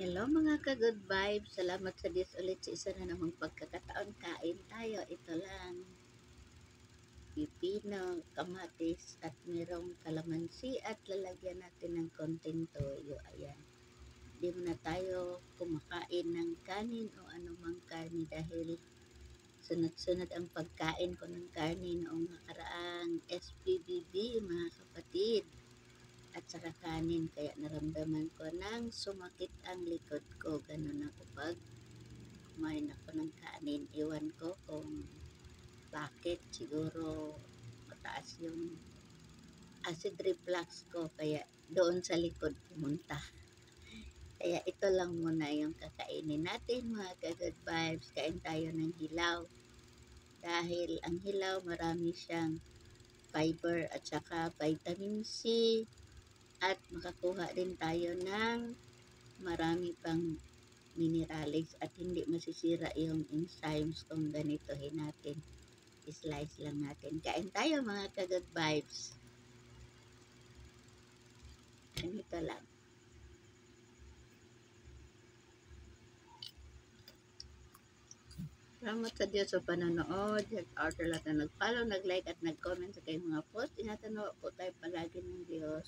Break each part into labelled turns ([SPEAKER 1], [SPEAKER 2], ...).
[SPEAKER 1] Hello mga ka-good vibes. Salamat sa Diyos ulit sa isa na namang pagkakataon. Kain tayo. Ito lang. Pipino, kamatis, at merong kalamansi at lalagyan natin ng konting toyo. Ayan. Di mo na tayo kumakain ng kanin o anumang karni dahil sunod-sunod ang pagkain ko ng karni noong nakaraang SPBB mga kapatid. At saka kanin, kaya naramdaman ko nang sumakit ang likod ko. Ganun ako pag kumain ako ng kanin. Iwan ko kung bakit. Siguro mataas yung acid reflux ko, kaya doon sa likod pumunta. Kaya ito lang muna yung kakainin natin mga ka-good vibes. Kain tayo ng hilaw. Dahil ang hilaw marami siyang fiber at saka vitamin C, at makakuha din tayo ng marami pang minerales at hindi masisira yung enzymes kung ganitohin natin. I-slice lang natin. Kain tayo mga ka-good vibes. Ganito lang. Salamat sa Diyos sa panonood. At lahat na nag-follow, nag-like at nag-comment sa kayong mga post. Ingatan mo po tayo palagi ng Diyos.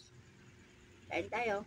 [SPEAKER 1] Kain tayo.